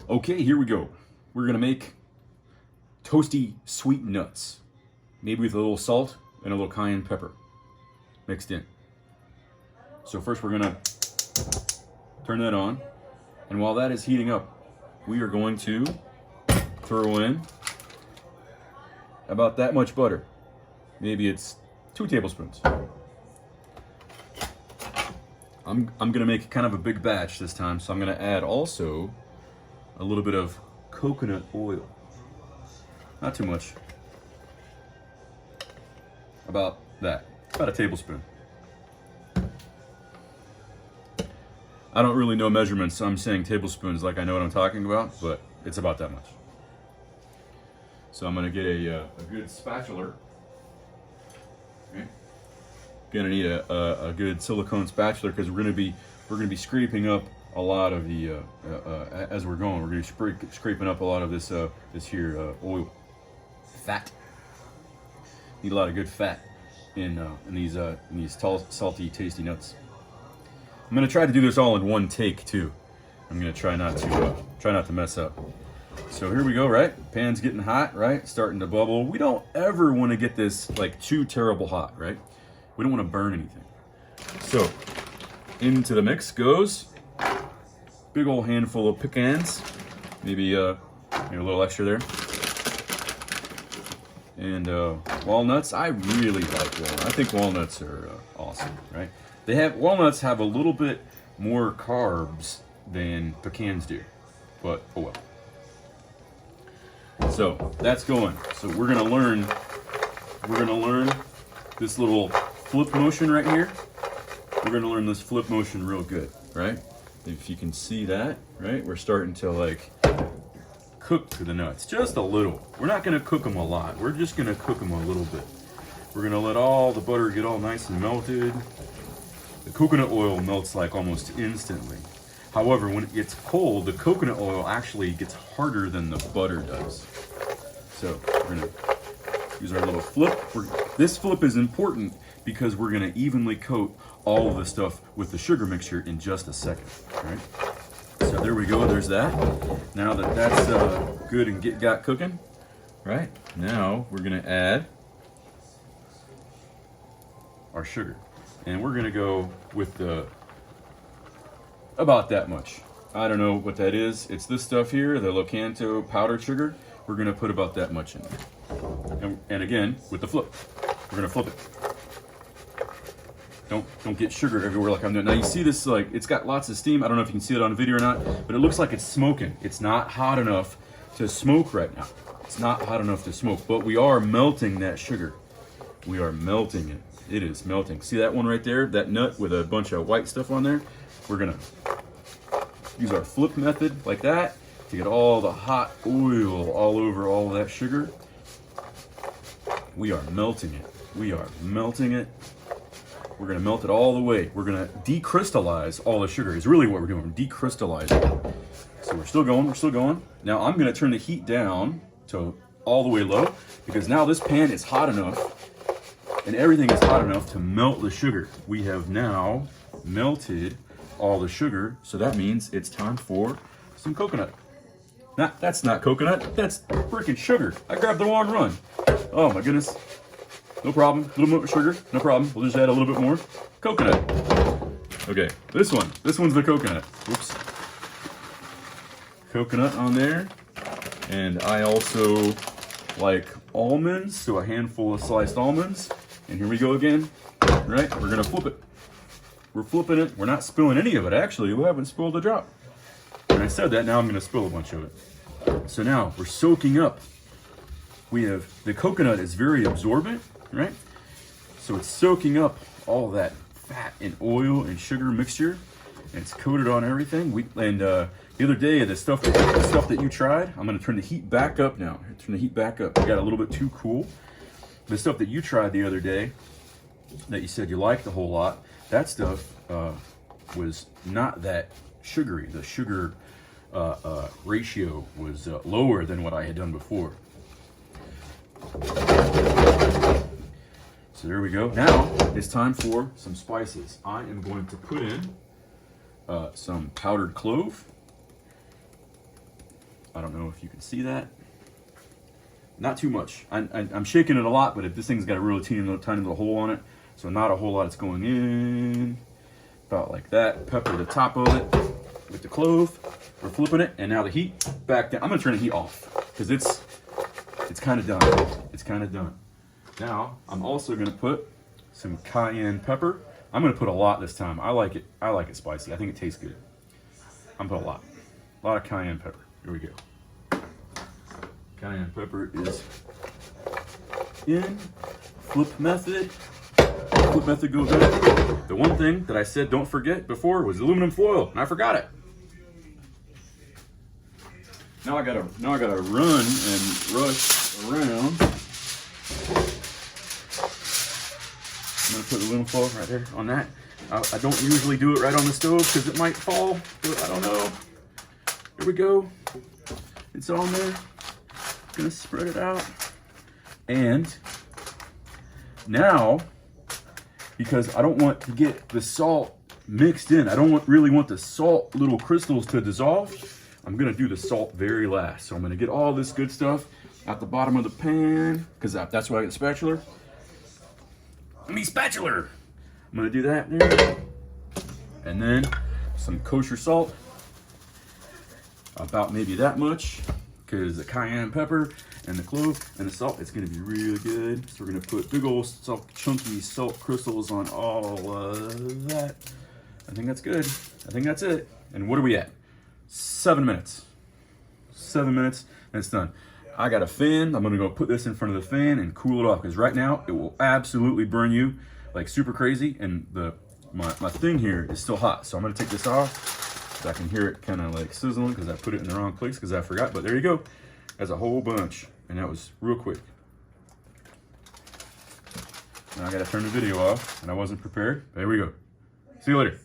Okay, here we go. We're gonna make toasty sweet nuts, maybe with a little salt and a little cayenne pepper mixed in. So first we're gonna turn that on, and while that is heating up, we are going to throw in about that much butter. Maybe it's 2 tablespoons. I'm gonna make kind of a big batch this time, so I'm gonna add also a little bit of coconut oil. Not too much. About that, about a tablespoon. I don't really know measurements, so I'm saying tablespoons like I know what I'm talking about, but it's about that much. So I'm gonna get a good spatula. Okay. Gonna need a good silicone spatula because we're gonna be scraping up a lot of the as we're going. We're gonna be scraping up a lot of this oil, fat. Need a lot of good fat in these salty, tasty nuts. I'm gonna try to do this all in one take too. I'm gonna try not to mess up. So here we go, right? Pan's getting hot, right? Starting to bubble. We don't ever want to get this like too terrible hot, right? We don't want to burn anything. So into the mix goes big old handful of pecans, maybe a little extra there, and walnuts. I really like walnuts. I think walnuts are awesome, right? Walnuts have a little bit more carbs than pecans do, but oh well. So that's going. So we're gonna learn this little flip motion right here. We're gonna learn this flip motion real good, right? If you can see that, right? We're starting to like cook the nuts just a little. We're not gonna cook them a lot. We're just gonna cook them a little bit. We're gonna let all the butter get all nice and melted. The coconut oil melts like almost instantly. However, when it gets cold, the coconut oil actually gets harder than the butter does. So we're gonna use our little flip. This flip is important because we're gonna evenly coat all of the stuff with the sugar mixture in just a second, right? So there we go, there's that. Now that that's good and got cooking, right? Now we're gonna add our sugar. And we're gonna go with about that much. I don't know what that is. It's this stuff here, the Locanto powdered sugar. We're gonna put about that much in there. And again, with the flip, we're gonna flip it. Don't get sugar everywhere like I'm doing. Now you see this, like, it's got lots of steam. I don't know if you can see it on video or not, but it looks like it's smoking. It's not hot enough to smoke right now. It's not hot enough to smoke, but we are melting that sugar. We are melting it. It is melting. See that one right there? That nut with a bunch of white stuff on there? We're gonna use our flip method like that to get all the hot oil all over all of that sugar. We are melting it. We are melting it. We're gonna melt it all the way. We're gonna decrystallize all the sugar is really what we're doing. We're decrystallizing it. So we're still going, we're still going. Now I'm gonna turn the heat down to all the way low because now this pan is hot enough and everything is hot enough to melt the sugar. We have now melted all the sugar, so that means it's time for some coconut. That's not coconut, that's freaking sugar. I grabbed the wrong run. Oh my goodness. No problem, a little more sugar, no problem. We'll just add a little bit more coconut. Okay, this one's the coconut. Oops. Coconut on there. And I also like almonds, so a handful of sliced almonds. And here we go again, right? We're gonna flip it. We're flipping it. We're not spilling any of it, actually. We haven't spilled a drop. And I said that, now I'm gonna spill a bunch of it. So now we're soaking up. The coconut is very absorbent, right? So it's soaking up all that fat and oil and sugar mixture, and it's coated on everything. The other day, the stuff that you tried, I'm gonna turn the heat back up now. Turn the heat back up. It got a little bit too cool. The stuff that you tried the other day, that you said you liked a whole lot, that stuff was not that sugary. The sugar ratio was lower than what I had done before. So there we go. Now it's time for some spices. I am going to put in some powdered clove, I don't know if you can see that. Not too much. I'm shaking it a lot, but if this thing's got a really tiny little hole on it, so not a whole lot is going in. About like that. Pepper the top of it with the clove. We're flipping it, and now the heat back down. I'm gonna turn the heat off because it's kind of done. It's kind of done. Now I'm also gonna put some cayenne pepper. I'm gonna put a lot this time. I like it spicy. I think it tastes good. I'm gonna put a lot of cayenne pepper. Here we go. Cayenne pepper is in. Flip method. Flip method goes in. The one thing that I said don't forget before was aluminum foil, and I forgot it. Now I gotta run and rush around. I'm gonna put the aluminum foil right there on that. I don't usually do it right on the stove because it might fall, but I don't know. Here we go. It's on there. Gonna spread it out. And now, because I don't want to get the salt mixed in, I don't really want the salt little crystals to dissolve, I'm gonna do the salt very last. So I'm gonna get all this good stuff at the bottom of the pan, because that's why I get the spatula. Me spatula! I'm gonna do that there. And then some kosher salt. About maybe that much, because the cayenne pepper and the clove and the salt, it's gonna be really good. So we're gonna put big old chunky salt crystals on all of that. I think that's good. I think that's it. And what are we at? 7 minutes. 7 minutes, and it's done. I got a fan. I'm gonna go put this in front of the fan and cool it off, because right now it will absolutely burn you like super crazy, and my thing here is still hot. So I'm gonna take this off. I can hear it kind of like sizzling because I put it in the wrong place because I forgot, but there you go. That's a whole bunch, and that was real quick. Now I gotta turn the video off, and I wasn't prepared. There we go. See you later.